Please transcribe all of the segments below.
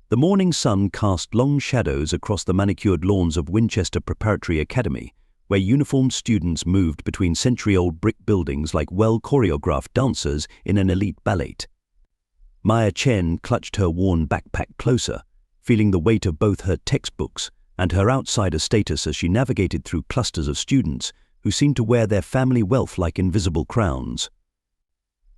The morning sun cast long shadows across the manicured lawns of Winchester Preparatory Academy, where uniformed students moved between century-old brick buildings like well-choreographed dancers in an elite ballet. Chen clutched her worn backpack closer, feeling the weight of both her textbooks and her outsider status as she navigated through clusters of students who seemed to wear their family wealth like invisible crowns.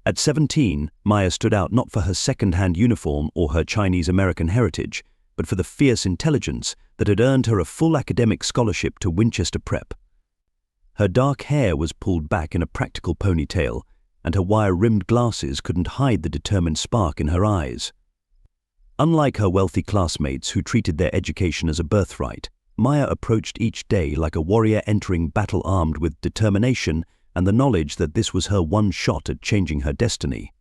At 17, Maya stood out not for her second-hand uniform or her Chinese-American heritage, but for the fierce intelligence that had earned her a full academic scholarship to Winchester Prep. Her dark hair was pulled back in a practical ponytail, and her wire-rimmed glasses couldn't hide the determined spark in her eyes. Unlike her wealthy classmates who treated their education as a birthright, Maya approached each day like a warrior entering battle armed with determination and the knowledge that this was her one shot at changing her destiny.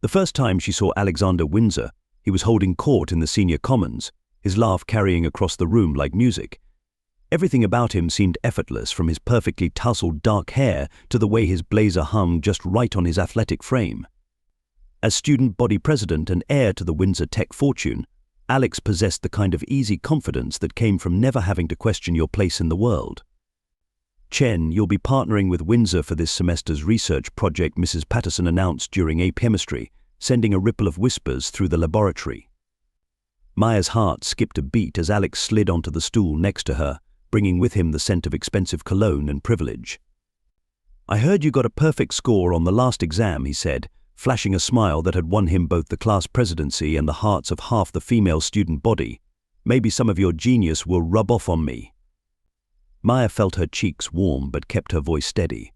The first time she saw Alexander Windsor, he was holding court in the senior commons, his laugh carrying across the room like music. Everything about him seemed effortless, from his perfectly tousled dark hair to the way his blazer hung just right on his athletic frame. As student body president and heir to the Windsor tech fortune, Alex possessed the kind of easy confidence that came from never having to question your place in the world. "Chen, you'll be partnering with Windsor for this semester's research project," Mrs. Patterson announced during AP Chemistry, sending a ripple of whispers through the laboratory. Maya's heart skipped a beat as Alex slid onto the stool next to her, bringing with him the scent of expensive cologne and privilege. "I heard you got a perfect score on the last exam," he said, flashing a smile that had won him both the class presidency and the hearts of half the female student body. "Maybe some of your genius will rub off on me." Maya felt her cheeks warm but kept her voice steady.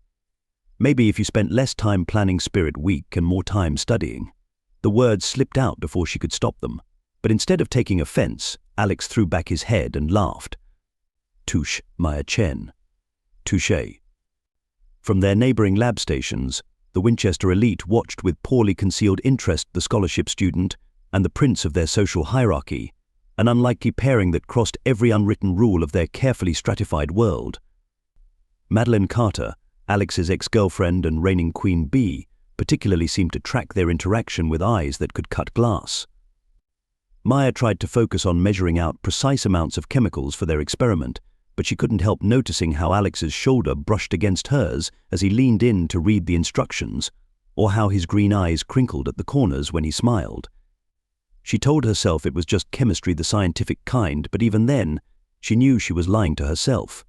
"Maybe if you spent less time planning Spirit Week and more time studying." The words slipped out before she could stop them, but instead of taking offense, Alex threw back his head and laughed. "Touche, Chen. Touche." From their neighboring lab stations, the Winchester elite watched with poorly concealed interest the scholarship student and the prince of their social hierarchy, an unlikely pairing that crossed every unwritten rule of their carefully stratified world. Madeline Carter, Alex's ex-girlfriend and reigning Queen Bee, particularly seemed to track their interaction with eyes that could cut glass. Maya tried to focus on measuring out precise amounts of chemicals for their experiment, but she couldn't help noticing how Alex's shoulder brushed against hers as he leaned in to read the instructions, or how his green eyes crinkled at the corners when he smiled. She told herself it was just chemistry the scientific kind, but even then, she knew she was lying to herself.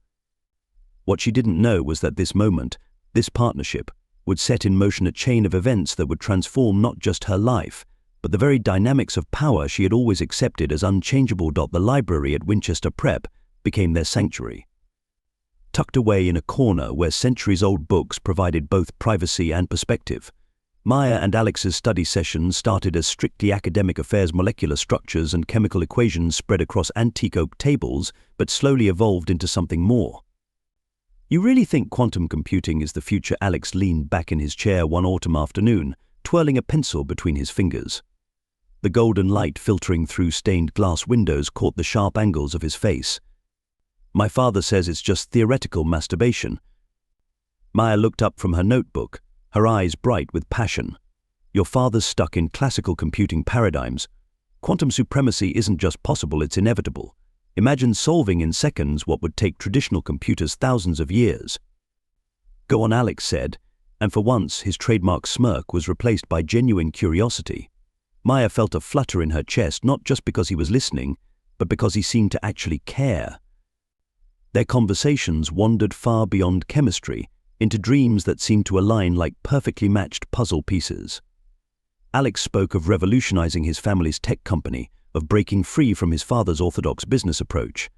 What she didn't know was that this moment, this partnership, would set in motion a chain of events that would transform not just her life, but the very dynamics of power she had always accepted as unchangeable. The library at Winchester Prep became their sanctuary. Tucked away in a corner where centuries-old books provided both privacy and perspective, Maya and Alex's study sessions started as strictly academic affairs, molecular structures and chemical equations spread across antique oak tables, but slowly evolved into something more. "You really think quantum computing is the future?" Alex leaned back in his chair one autumn afternoon, twirling a pencil between his fingers. The golden light filtering through stained glass windows caught the sharp angles of his face. "My father says it's just theoretical masturbation." Maya looked up from her notebook, her eyes bright with passion. "Your father's stuck in classical computing paradigms. Quantum supremacy isn't just possible, it's inevitable. Imagine solving in seconds what would take traditional computers thousands of years." "Go on," Alex said, and for once his trademark smirk was replaced by genuine curiosity. Maya felt a flutter in her chest, not just because he was listening, but because he seemed to actually care. Their conversations wandered far beyond chemistry, into dreams that seemed to align like perfectly matched puzzle pieces. Alex spoke of revolutionizing his family's tech company, of breaking free from his father's orthodox business approach.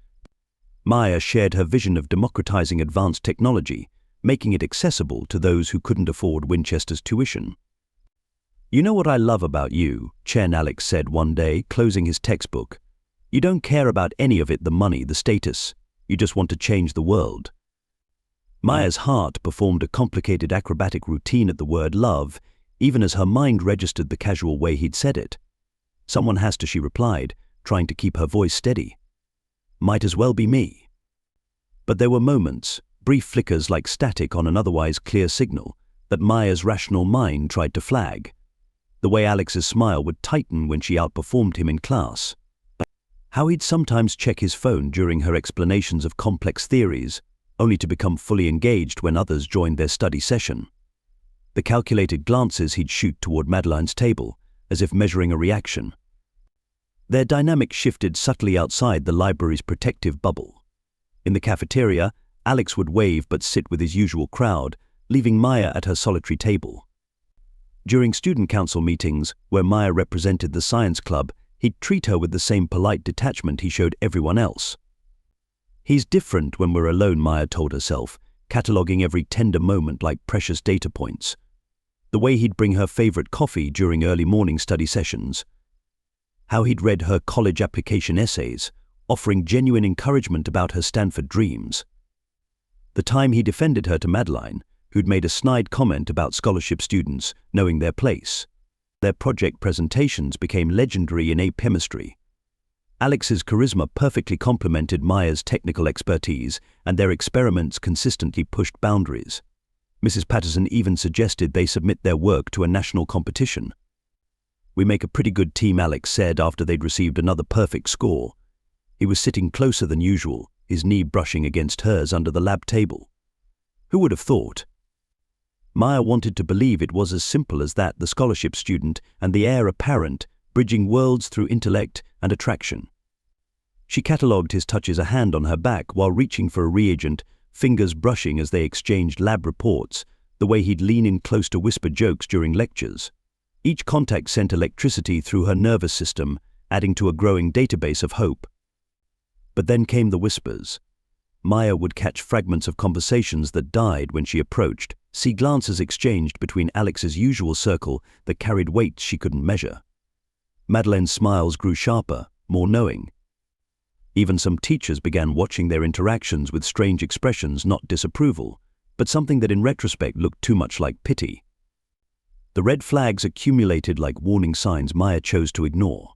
Maya shared her vision of democratizing advanced technology, making it accessible to those who couldn't afford Winchester's tuition. "You know what I love about you," Chen, Alex said one day, closing his textbook. "You don't care about any of it, the money, the status. You just want to change the world." Maya's heart performed a complicated acrobatic routine at the word love, even as her mind registered the casual way he'd said it. "Someone has to," she replied, trying to keep her voice steady. "Might as well be me." But there were moments, brief flickers like static on an otherwise clear signal, that Maya's rational mind tried to flag. The way Alex's smile would tighten when she outperformed him in class. How he'd sometimes check his phone during her explanations of complex theories, only to become fully engaged when others joined their study session. The calculated glances he'd shoot toward Madeline's table, as if measuring a reaction. Their dynamic shifted subtly outside the library's protective bubble. In the cafeteria, Alex would wave but sit with his usual crowd, leaving Maya at her solitary table. During student council meetings, where Maya represented the science club, he'd treat her with the same polite detachment he showed everyone else. He's different when we're alone, Maya told herself, cataloguing every tender moment like precious data points. The way he'd bring her favorite coffee during early morning study sessions. How he'd read her college application essays, offering genuine encouragement about her Stanford dreams. The time he defended her to Madeline, who'd made a snide comment about scholarship students knowing their place. Their project presentations became legendary in ape chemistry. Alex's charisma perfectly complemented Maya's technical expertise, and their experiments consistently pushed boundaries. Mrs. Patterson even suggested they submit their work to a national competition. "We make a pretty good team," Alex said after they'd received another perfect score. He was sitting closer than usual, his knee brushing against hers under the lab table. Who would have thought? Maya wanted to believe it was as simple as that, the scholarship student and the heir apparent, bridging worlds through intellect and attraction. She catalogued his touches, a hand on her back while reaching for a reagent, fingers brushing as they exchanged lab reports, the way he'd lean in close to whisper jokes during lectures. Each contact sent electricity through her nervous system, adding to a growing database of hope. But then came the whispers. Maya would catch fragments of conversations that died when she approached, see glances exchanged between Alex's usual circle that carried weights she couldn't measure. Madeline's smiles grew sharper, more knowing. Even some teachers began watching their interactions with strange expressions, not disapproval, but something that in retrospect looked too much like pity. The red flags accumulated like warning signs Maya chose to ignore.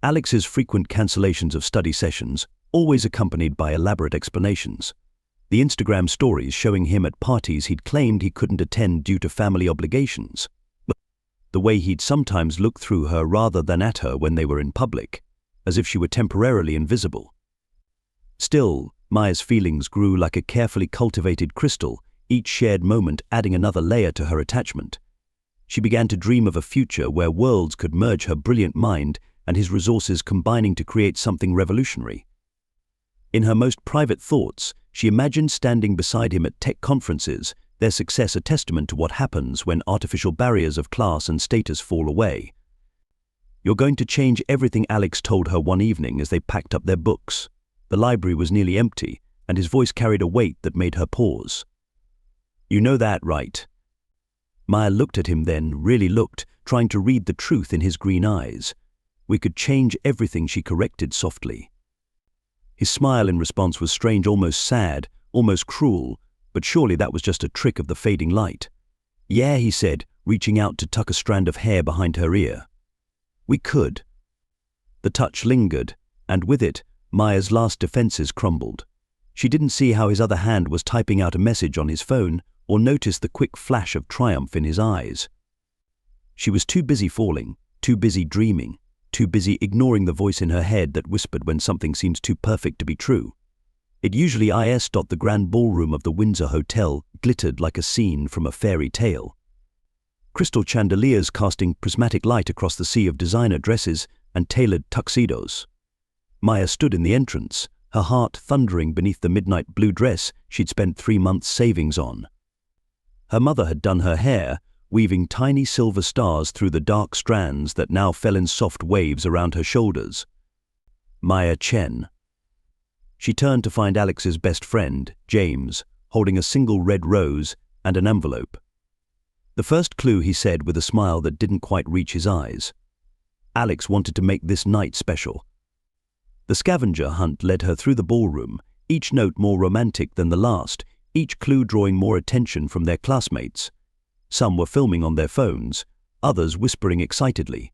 Alex's frequent cancellations of study sessions, always accompanied by elaborate explanations. The Instagram stories showing him at parties he'd claimed he couldn't attend due to family obligations. The way he'd sometimes look through her rather than at her when they were in public, as if she were temporarily invisible. Still, Maya's feelings grew like a carefully cultivated crystal, each shared moment adding another layer to her attachment. She began to dream of a future where worlds could merge, her brilliant mind and his resources combining to create something revolutionary. In her most private thoughts, she imagined standing beside him at tech conferences, their success a testament to what happens when artificial barriers of class and status fall away. "You're going to change everything," Alex told her one evening as they packed up their books. The library was nearly empty, and his voice carried a weight that made her pause. "You know that, right?" Maya looked at him then, really looked, trying to read the truth in his green eyes. "We could change everything," she corrected softly. His smile in response was strange, almost sad, almost cruel, but surely that was just a trick of the fading light. "Yeah," he said, reaching out to tuck a strand of hair behind her ear. "We could." The touch lingered, and with it, Maya's last defenses crumbled. She didn't see how his other hand was typing out a message on his phone or notice the quick flash of triumph in his eyes. She was too busy falling, too busy dreaming, too busy ignoring the voice in her head that whispered when something seems too perfect to be true. It usually is. The grand ballroom of the Windsor Hotel glittered like a scene from a fairy tale. Crystal chandeliers casting prismatic light across the sea of designer dresses and tailored tuxedos. Maya stood in the entrance, her heart thundering beneath the midnight blue dress she'd spent 3 months' savings on. Her mother had done her hair, weaving tiny silver stars through the dark strands that now fell in soft waves around her shoulders. Maya Chen. She turned to find Alex's best friend, James, holding a single red rose and an envelope. "The first clue," he said with a smile that didn't quite reach his eyes. Alex wanted to make this night special. The scavenger hunt led her through the ballroom, each note more romantic than the last, each clue drawing more attention from their classmates. Some were filming on their phones, others whispering excitedly.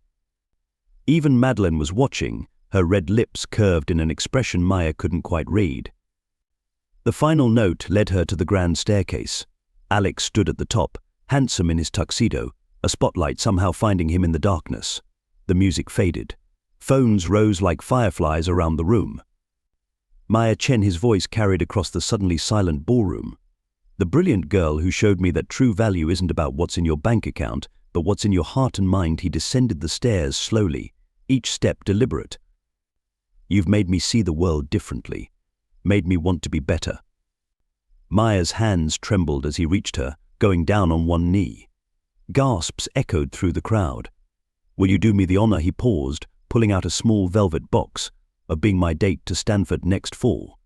Even Madeline was watching, her red lips curved in an expression Maya couldn't quite read. The final note led her to the grand staircase. Alex stood at the top, handsome in his tuxedo, a spotlight somehow finding him in the darkness. The music faded. Phones rose like fireflies around the room. Chen, his voice carried across the suddenly silent ballroom. The brilliant girl who showed me that true value isn't about what's in your bank account, but what's in your heart and mind. He descended the stairs slowly, each step deliberate. You've made me see the world differently, made me want to be better. Maya's hands trembled as he reached her, going down on one knee. Gasps echoed through the crowd. Will you do me the honor, he paused, pulling out a small velvet box, of being my date to Stanford next fall.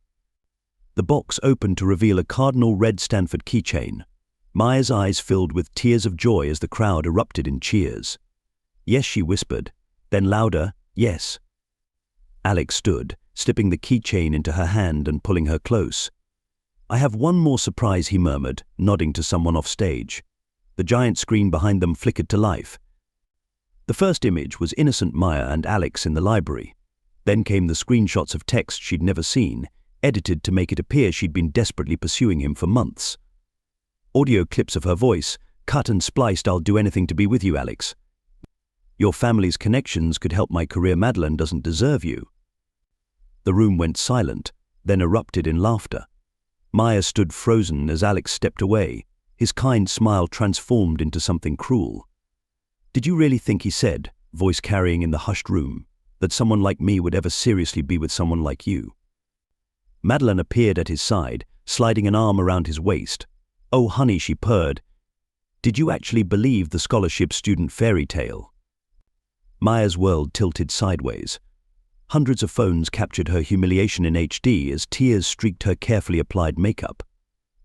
The box opened to reveal a cardinal red Stanford keychain. Maya's eyes filled with tears of joy as the crowd erupted in cheers. Yes, she whispered, then louder, yes. Alex stood, slipping the keychain into her hand and pulling her close. I have one more surprise, he murmured, nodding to someone off stage. The giant screen behind them flickered to life. The first image was innocent Maya and Alex in the library. Then came the screenshots of text she'd never seen, edited to make it appear she'd been desperately pursuing him for months. Audio clips of her voice, cut and spliced. I'll do anything to be with you, Alex. Your family's connections could help my career. Madeline doesn't deserve you. The room went silent, then erupted in laughter. Maya stood frozen as Alex stepped away, his kind smile transformed into something cruel. Did you really think, he said, voice carrying in the hushed room, that someone like me would ever seriously be with someone like you? Madeline appeared at his side, sliding an arm around his waist. Oh, honey, she purred. Did you actually believe the scholarship student fairy tale? Maya's world tilted sideways. Hundreds of phones captured her humiliation in HD as tears streaked her carefully applied makeup.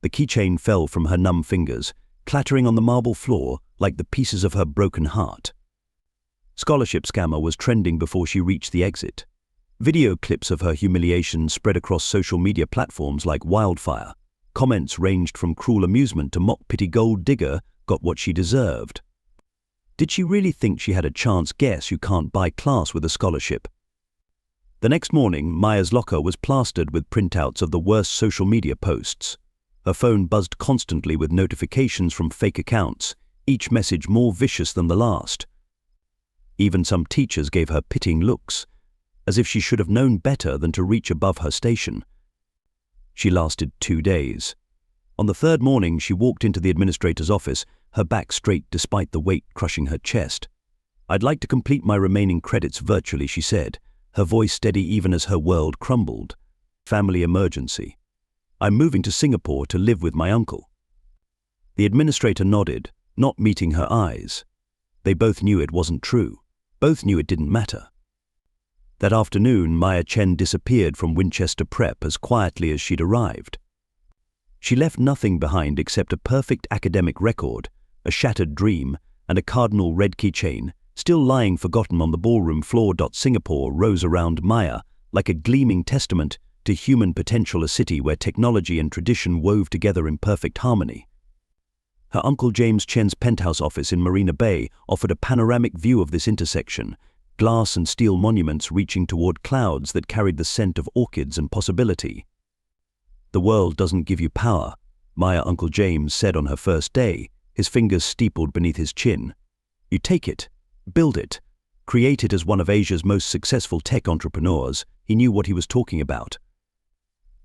The keychain fell from her numb fingers, clattering on the marble floor like the pieces of her broken heart. Scholarship Scammer was trending before she reached the exit. Video clips of her humiliation spread across social media platforms like wildfire. Comments ranged from cruel amusement to mock pity. Gold digger got what she deserved. Did she really think she had a chance? Guess you can't buy class with a scholarship. The next morning, Maya's locker was plastered with printouts of the worst social media posts. Her phone buzzed constantly with notifications from fake accounts, each message more vicious than the last. Even some teachers gave her pitying looks, as if she should have known better than to reach above her station. She lasted 2 days. On the third morning, she walked into the administrator's office, her back straight despite the weight crushing her chest. I'd like to complete my remaining credits virtually, she said, her voice steady even as her world crumbled. Family emergency. I'm moving to Singapore to live with my uncle. The administrator nodded, not meeting her eyes. They both knew it wasn't true. Both knew it didn't matter. That afternoon, Chen disappeared from Winchester Prep as quietly as she'd arrived. She left nothing behind except a perfect academic record, a shattered dream, and a cardinal red keychain, still lying forgotten on the ballroom floor. Singapore rose around Maya like a gleaming testament to human potential, a city where technology and tradition wove together in perfect harmony. Her Uncle James Chen's penthouse office in Marina Bay offered a panoramic view of this intersection, glass and steel monuments reaching toward clouds that carried the scent of orchids and possibility. The world doesn't give you power, Uncle James said on her first day, his fingers steepled beneath his chin. You take it, build it, create it. As one of Asia's most successful tech entrepreneurs, he knew what he was talking about.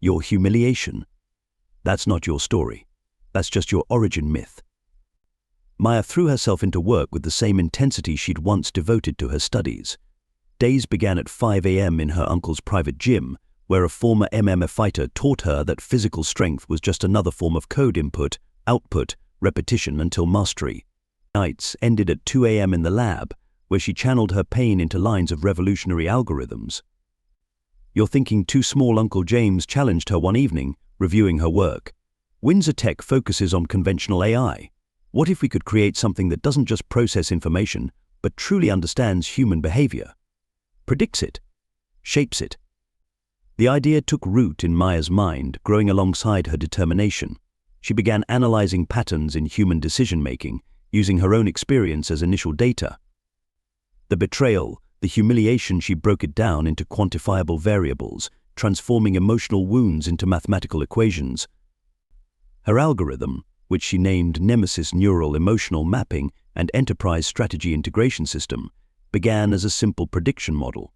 Your humiliation. That's not your story. That's just your origin myth. Maya threw herself into work with the same intensity she'd once devoted to her studies. Days began at 5 a.m. in her uncle's private gym, where a former MMA fighter taught her that physical strength was just another form of code: input, output, repetition until mastery. Nights ended at 2 a.m. in the lab, where she channeled her pain into lines of revolutionary algorithms. You're thinking too small, Uncle James challenged her one evening, reviewing her work. Windsor Tech focuses on conventional AI. What if we could create something that doesn't just process information, but truly understands human behavior? Predicts it, shapes it. The idea took root in Maya's mind, growing alongside her determination. She began analyzing patterns in human decision-making, using her own experience as initial data. The betrayal, the humiliation, she broke it down into quantifiable variables, transforming emotional wounds into mathematical equations. Her algorithm, which she named Nemesis Neural Emotional Mapping and Enterprise Strategy Integration System, began as a simple prediction model.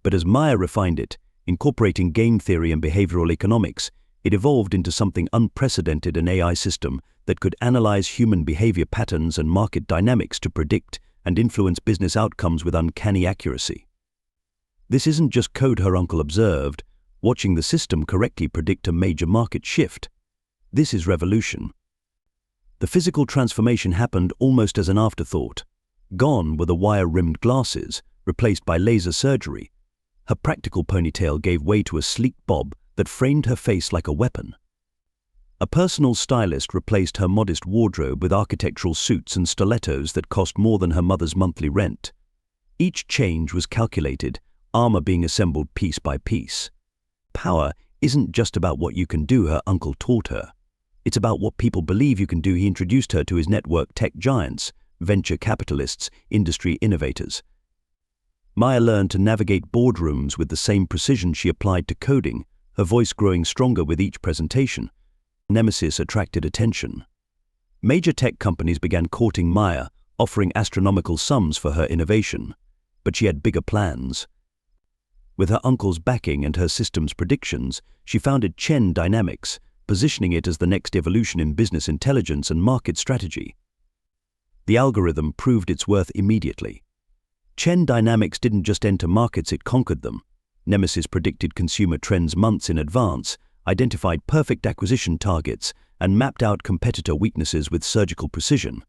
But as Maya refined it, incorporating game theory and behavioral economics, it evolved into something unprecedented: an AI system that could analyze human behavior patterns and market dynamics to predict and influence business outcomes with uncanny accuracy. This isn't just code, her uncle observed, watching the system correctly predict a major market shift. This is revolution. The physical transformation happened almost as an afterthought. Gone were the wire-rimmed glasses, replaced by laser surgery. Her practical ponytail gave way to a sleek bob that framed her face like a weapon. A personal stylist replaced her modest wardrobe with architectural suits and stilettos that cost more than her mother's monthly rent. Each change was calculated, armor being assembled piece by piece. Power isn't just about what you can do, her uncle taught her. It's about what people believe you can do. He introduced her to his network: tech giants, venture capitalists, industry innovators. Maya learned to navigate boardrooms with the same precision she applied to coding, her voice growing stronger with each presentation. Nemesis attracted attention. Major tech companies began courting Maya, offering astronomical sums for her innovation. But she had bigger plans. With her uncle's backing and her system's predictions, she founded Chen Dynamics, positioning it as the next evolution in business intelligence and market strategy. The algorithm proved its worth immediately. Chen Dynamics didn't just enter markets, it conquered them. Nemesis predicted consumer trends months in advance, identified perfect acquisition targets, and mapped out competitor weaknesses with surgical precision.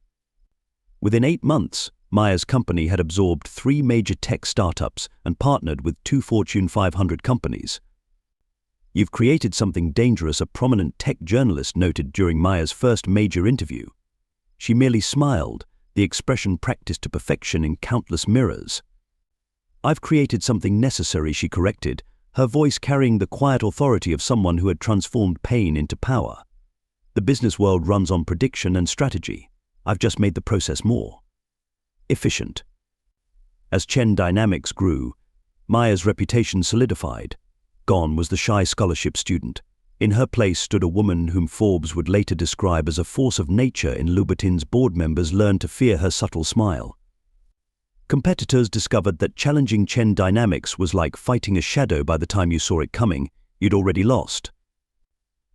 Within 8 months, Maya's company had absorbed 3 major tech startups and partnered with 2 Fortune 500 companies. "You've created something dangerous," a prominent tech journalist noted during Maya's first major interview. She merely smiled, the expression practiced to perfection in countless mirrors. "I've created something necessary," she corrected, her voice carrying the quiet authority of someone who had transformed pain into power. "The business world runs on prediction and strategy. I've just made the process more efficient." As Chen Dynamics grew, Maya's reputation solidified. Gone was the shy scholarship student. In her place stood a woman whom Forbes would later describe as a force of nature. In Louboutin's board members learned to fear her subtle smile. Competitors discovered that challenging Chen Dynamics was like fighting a shadow. By the time you saw it coming, you'd already lost.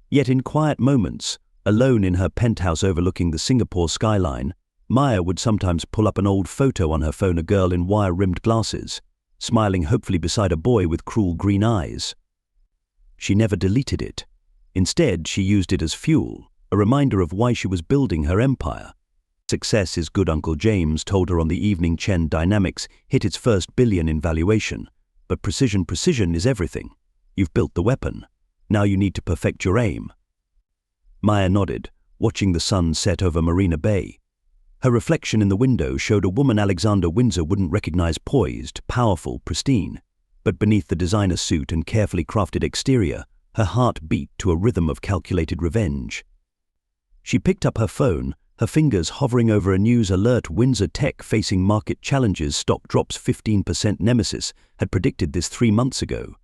Yet in quiet moments, alone in her penthouse overlooking the Singapore skyline, Maya would sometimes pull up an old photo on her phone, a girl in wire-rimmed glasses, smiling hopefully beside a boy with cruel green eyes. She never deleted it. Instead, she used it as fuel, a reminder of why she was building her empire. "Success is good," Uncle James told her on the evening Chen Dynamics hit its first billion in valuation. "But precision is everything. You've built the weapon. Now you need to perfect your aim." Maya nodded, watching the sun set over Marina Bay. Her reflection in the window showed a woman Alexander Windsor wouldn't recognize: poised, powerful, pristine. But beneath the designer suit and carefully crafted exterior, her heart beat to a rhythm of calculated revenge. She picked up her phone, her fingers hovering over a news alert: Windsor Tech facing market challenges, stock drops 15%. Nemesis had predicted this 3 months ago.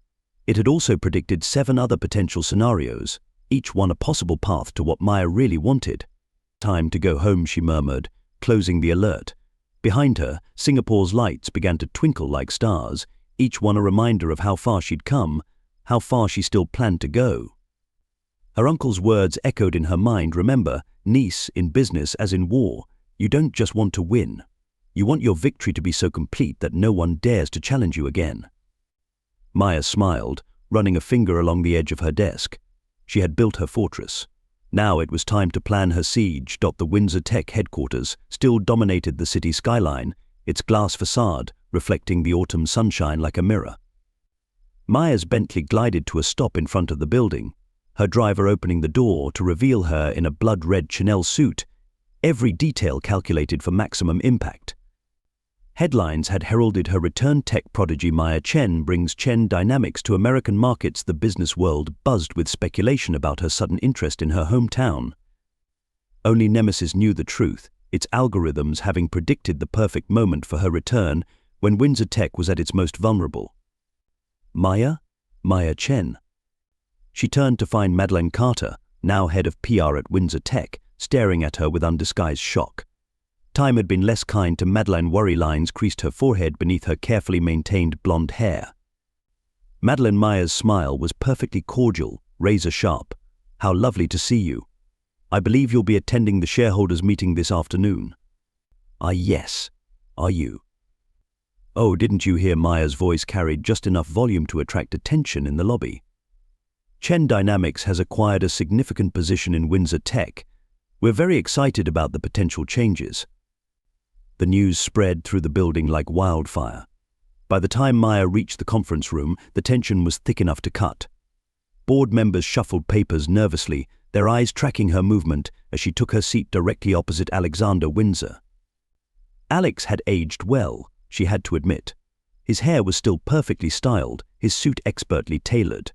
It had also predicted 7 other potential scenarios, each one a possible path to what Maya really wanted. "Time to go home," she murmured, closing the alert. Behind her, Singapore's lights began to twinkle like stars, each one a reminder of how far she'd come, how far she still planned to go. Her uncle's words echoed in her mind: "Remember, niece, in business as in war, you don't just want to win. You want your victory to be so complete that no one dares to challenge you again." Maya smiled, running a finger along the edge of her desk. She had built her fortress. Now it was time to plan her siege. The Windsor Tech headquarters still dominated the city skyline, its glass facade reflecting the autumn sunshine like a mirror. Maya's Bentley glided to a stop in front of the building, her driver opening the door to reveal her in a blood-red Chanel suit, every detail calculated for maximum impact. Headlines had heralded her return: tech prodigy Maya Chen brings Chen Dynamics to American markets. The business world buzzed with speculation about her sudden interest in her hometown. Only Nemesis knew the truth, its algorithms having predicted the perfect moment for her return when Windsor Tech was at its most vulnerable. Maya Chen. She turned to find Madeleine Carter, now head of PR at Windsor Tech, staring at her with undisguised shock. Time had been less kind to Madeline. Worry lines creased her forehead beneath her carefully maintained blonde hair. Madeline Meyer's smile was perfectly cordial, razor sharp. "How lovely to see you. I believe you'll be attending the shareholders' meeting this afternoon." Yes. Are you?" "Oh, didn't you hear?" Meyer's voice carried just enough volume to attract attention in the lobby. "Chen Dynamics has acquired a significant position in Windsor Tech. We're very excited about the potential changes." The news spread through the building like wildfire. By the time Meyer reached the conference room, the tension was thick enough to cut. Board members shuffled papers nervously, their eyes tracking her movement as she took her seat directly opposite Alexander Windsor. Alex had aged well, she had to admit. His hair was still perfectly styled, his suit expertly tailored.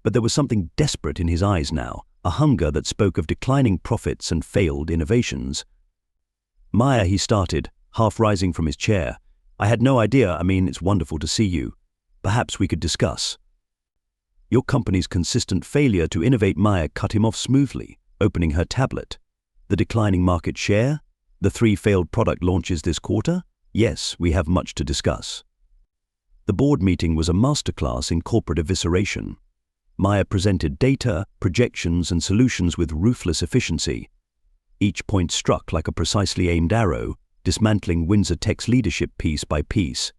But there was something desperate in his eyes now, a hunger that spoke of declining profits and failed innovations. "Meyer," he started, half rising from his chair. "I had no idea. It's wonderful to see you. Perhaps we could discuss." "Your company's consistent failure to innovate." Meyer cut him off smoothly, opening her tablet. "The declining market share? The 3 failed product launches this quarter? Yes, we have much to discuss." The board meeting was a masterclass in corporate evisceration. Meyer presented data, projections, and solutions with ruthless efficiency. Each point struck like a precisely aimed arrow, dismantling Windsor Tech's leadership piece by piece.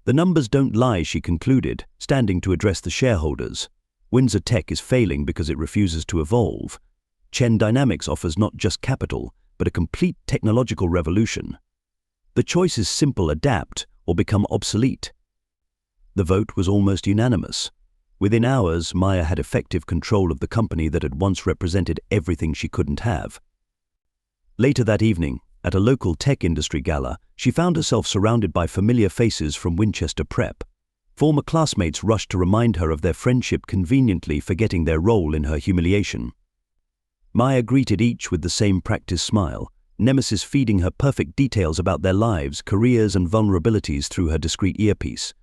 "The numbers don't lie," she concluded, standing to address the shareholders. "Windsor Tech is failing because it refuses to evolve. Chen Dynamics offers not just capital, but a complete technological revolution. The choice is simple: adapt or become obsolete." The vote was almost unanimous. Within hours, Meyer had effective control of the company that had once represented everything she couldn't have. Later that evening, at a local tech industry gala, she found herself surrounded by familiar faces from Winchester Prep. Former classmates rushed to remind her of their friendship, conveniently forgetting their role in her humiliation. Meyer greeted each with the same practiced smile, Nemesis feeding her perfect details about their lives, careers, and vulnerabilities through her discreet earpiece.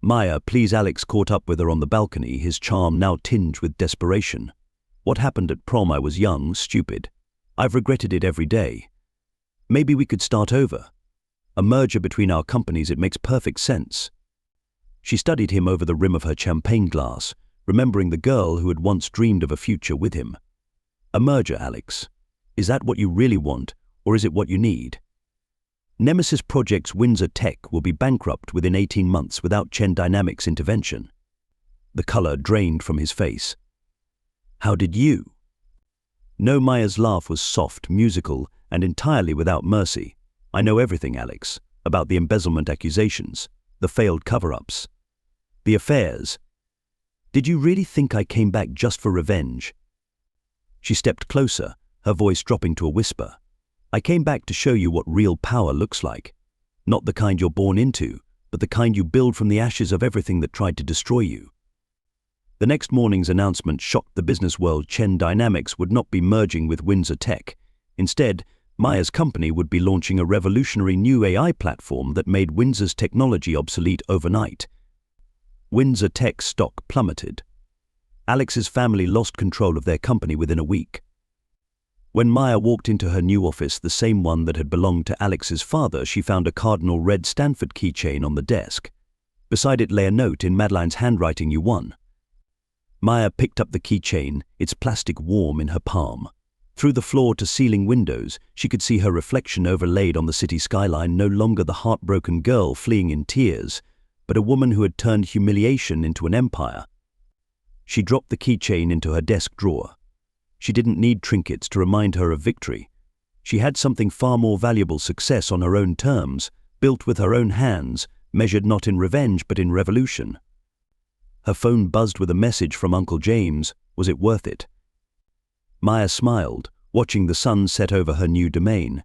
"Meyer, please." Alex caught up with her on the balcony, his charm now tinged with desperation. "What happened at prom? I was young, stupid. I've regretted it every day. Maybe we could start over. A merger between our companies, it makes perfect sense." She studied him over the rim of her champagne glass, remembering the girl who had once dreamed of a future with him. "A merger, Alex. Is that what you really want, or is it what you need?" "Nemesis Projects Windsor Tech will be bankrupt within 18 months without Chen Dynamics' intervention." The color drained from his face. "How did you?" No, Meyer's laugh was soft, musical, and entirely without mercy. "I know everything, Alex, about the embezzlement accusations, the failed cover-ups, the affairs. Did you really think I came back just for revenge?" She stepped closer, her voice dropping to a whisper. "I came back to show you what real power looks like. Not the kind you're born into, but the kind you build from the ashes of everything that tried to destroy you." The next morning's announcement shocked the business world. Chen Dynamics would not be merging with Windsor Tech. Instead, Meyer's company would be launching a revolutionary new AI platform that made Windsor's technology obsolete overnight. Windsor Tech's stock plummeted. Alex's family lost control of their company within a week. When Meyer walked into her new office, the same one that had belonged to Alex's father, she found a cardinal red Stanford keychain on the desk. Beside it lay a note in Madeline's handwriting: "You won." Meyer picked up the keychain, its plastic warm in her palm. Through the floor-to-ceiling windows, she could see her reflection overlaid on the city skyline, no longer the heartbroken girl fleeing in tears, but a woman who had turned humiliation into an empire. She dropped the keychain into her desk drawer. She didn't need trinkets to remind her of victory. She had something far more valuable: success on her own terms, built with her own hands, measured not in revenge but in revolution. Her phone buzzed with a message from Uncle James. Was it worth it? Meyer smiled, watching the sun set over her new domain.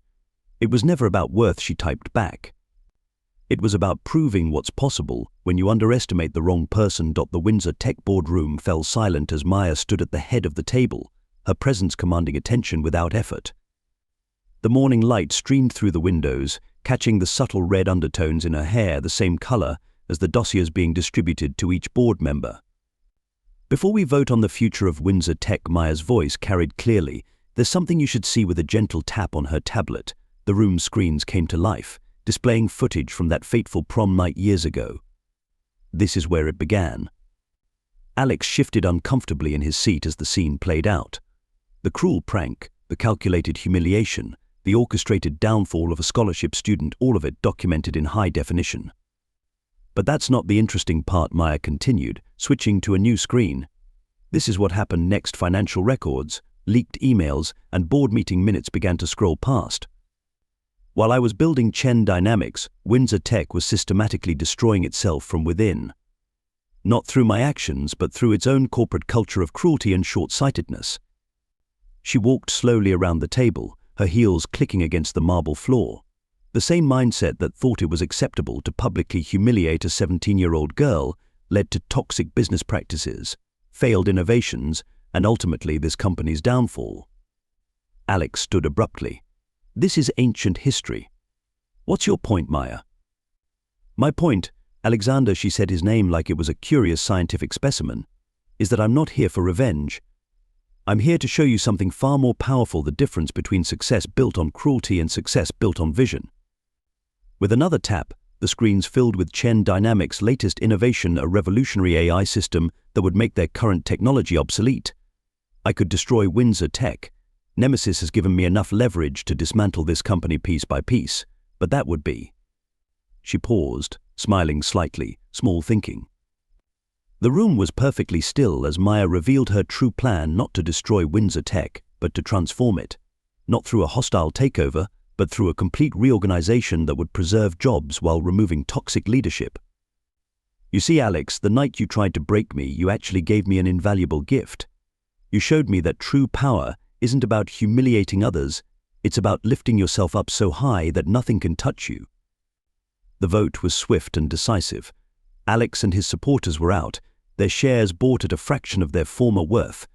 It was never about worth, she typed back. It was about proving what's possible when you underestimate the wrong person. The Windsor Tech boardroom fell silent as Meyer stood at the head of the table, her presence commanding attention without effort. The morning light streamed through the windows, catching the subtle red undertones in her hair, the same color as the dossiers being distributed to each board member. Before we vote on the future of Windsor Tech, Maya's voice carried clearly. There's something you should see. With a gentle tap on her tablet, the room's screens came to life, displaying footage from that fateful prom night years ago. This is where it began. Alex shifted uncomfortably in his seat as the scene played out. The cruel prank, the calculated humiliation, the orchestrated downfall of a scholarship student, all of it documented in high definition. But that's not the interesting part, Maya continued, switching to a new screen. This is what happened next. Financial records, leaked emails, and board meeting minutes began to scroll past. While I was building Chen Dynamics, Windsor Tech was systematically destroying itself from within. Not through my actions, but through its own corporate culture of cruelty and short-sightedness. She walked slowly around the table, her heels clicking against the marble floor. The same mindset that thought it was acceptable to publicly humiliate a 17-year-old girl led to toxic business practices, failed innovations, and ultimately this company's downfall. Alex stood abruptly. This is ancient history. What's your point, Maya? My point, Alexander, she said his name like it was a curious scientific specimen, is that I'm not here for revenge. I'm here to show you something far more powerful: the difference between success built on cruelty and success built on vision. With another tap, the screens filled with Chen Dynamics' latest innovation, a revolutionary AI system that would make their current technology obsolete. I could destroy Windsor Tech. Nemesis has given me enough leverage to dismantle this company piece by piece, but that would be... She paused, smiling slightly, small thinking. The room was perfectly still as Maya revealed her true plan: not to destroy Windsor Tech, but to transform it. Not through a hostile takeover, but through a complete reorganization that would preserve jobs while removing toxic leadership. You see, Alex, the night you tried to break me, you actually gave me an invaluable gift. You showed me that true power isn't about humiliating others, it's about lifting yourself up so high that nothing can touch you. The vote was swift and decisive. Alex and his supporters were out, their shares bought at a fraction of their former worth.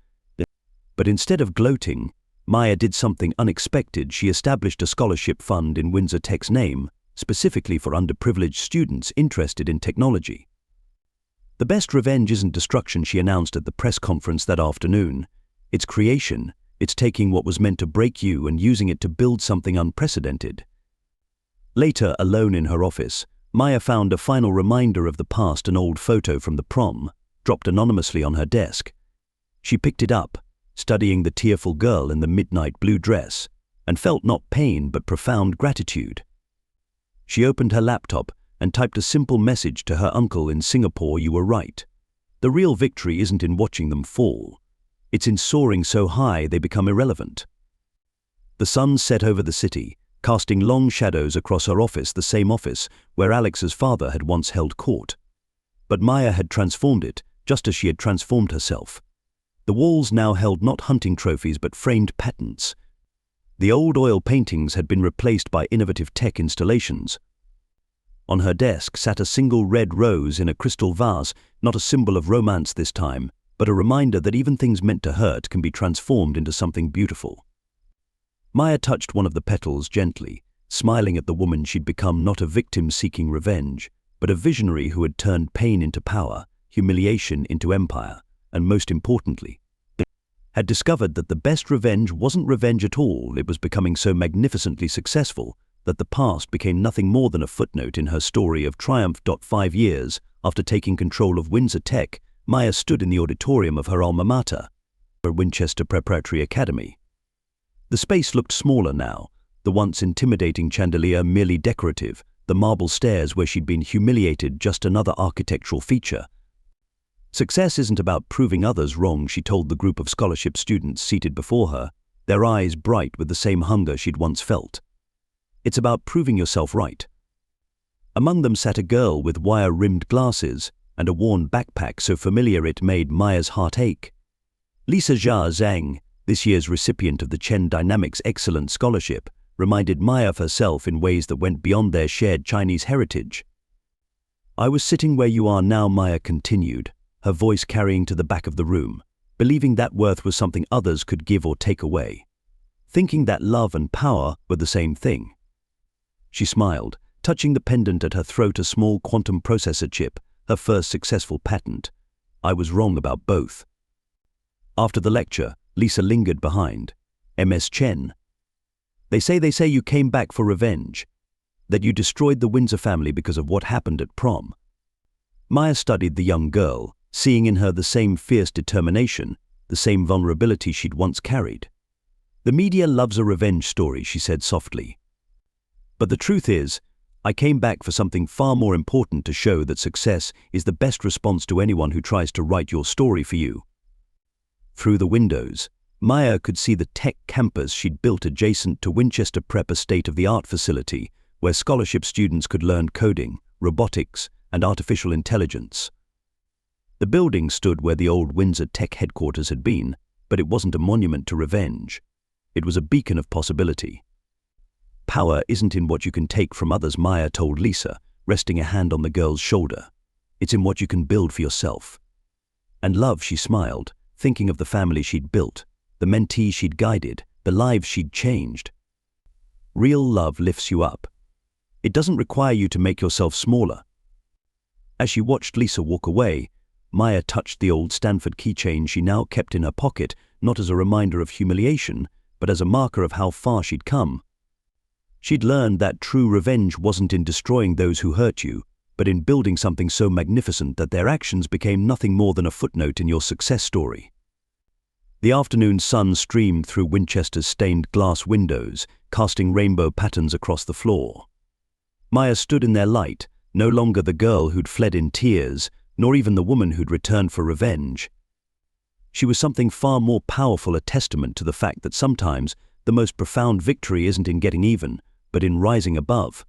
But instead of gloating, Maya did something unexpected. She established a scholarship fund in Windsor Tech's name, specifically for underprivileged students interested in technology. The best revenge isn't destruction, she announced at the press conference that afternoon. It's creation. It's taking what was meant to break you and using it to build something unprecedented. Later, alone in her office, Maya found a final reminder of the past, an old photo from the prom, dropped anonymously on her desk. She picked it up, studying the tearful girl in the midnight blue dress, and felt not pain but profound gratitude. She opened her laptop and typed a simple message to her uncle in Singapore: "You were right. The real victory isn't in watching them fall. It's in soaring so high they become irrelevant." The sun set over the city, casting long shadows across her office, the same office where Alex's father had once held court. But Maya had transformed it, just as she had transformed herself. The walls now held not hunting trophies but framed patents. The old oil paintings had been replaced by innovative tech installations. On her desk sat a single red rose in a crystal vase, not a symbol of romance this time, but a reminder that even things meant to hurt can be transformed into something beautiful. Maya touched one of the petals gently, smiling at the woman she'd become: not a victim seeking revenge, but a visionary who had turned pain into power, humiliation into empire, and most importantly, had discovered that the best revenge wasn't revenge at all. It was becoming so magnificently successful that the past became nothing more than a footnote in her story of triumph. 5 years after taking control of Windsor Tech, Maya stood in the auditorium of her alma mater, Winchester Preparatory Academy. The space looked smaller now, the once intimidating chandelier merely decorative, the marble stairs where she'd been humiliated just another architectural feature. Success isn't about proving others wrong, she told the group of scholarship students seated before her, their eyes bright with the same hunger she'd once felt. It's about proving yourself right. Among them sat a girl with wire-rimmed glasses and a worn backpack so familiar it made Maya's heart ache. Lisa Jia Zhang, this year's recipient of the Chen Dynamics Excellent Scholarship, reminded Maya of herself in ways that went beyond their shared Chinese heritage. "I was sitting where you are now," Maya continued, her voice carrying to the back of the room, believing that worth was something others could give or take away, thinking that love and power were the same thing. She smiled, touching the pendant at her throat, a small quantum processor chip, her first successful patent. I was wrong about both. After the lecture, Lisa lingered behind. Ms. Chen. They say you came back for revenge. That you destroyed the Windsor family because of what happened at prom. Maya studied the young girl, seeing in her the same fierce determination, the same vulnerability she'd once carried. The media loves a revenge story, she said softly. But the truth is, I came back for something far more important, to show that success is the best response to anyone who tries to write your story for you. Through the windows, Maya could see the tech campus she'd built adjacent to Winchester Prep, a state-of-the-art facility where scholarship students could learn coding, robotics, and artificial intelligence. The building stood where the old Windsor Tech headquarters had been, but it wasn't a monument to revenge. It was a beacon of possibility. Power isn't in what you can take from others, Maya told Lisa, resting a hand on the girl's shoulder. It's in what you can build for yourself. And love, she smiled, thinking of the family she'd built, the mentees she'd guided, the lives she'd changed. Real love lifts you up. It doesn't require you to make yourself smaller. As she watched Lisa walk away, Maya touched the old Stanford keychain she now kept in her pocket, not as a reminder of humiliation, but as a marker of how far she'd come. She'd learned that true revenge wasn't in destroying those who hurt you, but in building something so magnificent that their actions became nothing more than a footnote in your success story. The afternoon sun streamed through Winchester's stained glass windows, casting rainbow patterns across the floor. Maya stood in their light, no longer the girl who'd fled in tears, nor even the woman who'd returned for revenge. She was something far more powerful, a testament to the fact that sometimes the most profound victory isn't in getting even, but in rising above.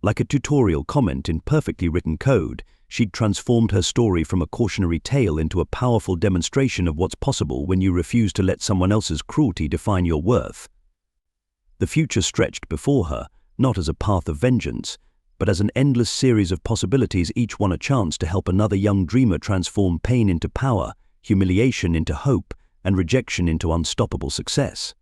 Like a tutorial comment in perfectly written code, she'd transformed her story from a cautionary tale into a powerful demonstration of what's possible when you refuse to let someone else's cruelty define your worth. The future stretched before her, not as a path of vengeance, but as an endless series of possibilities, each one a chance to help another young dreamer transform pain into power, humiliation into hope, and rejection into unstoppable success.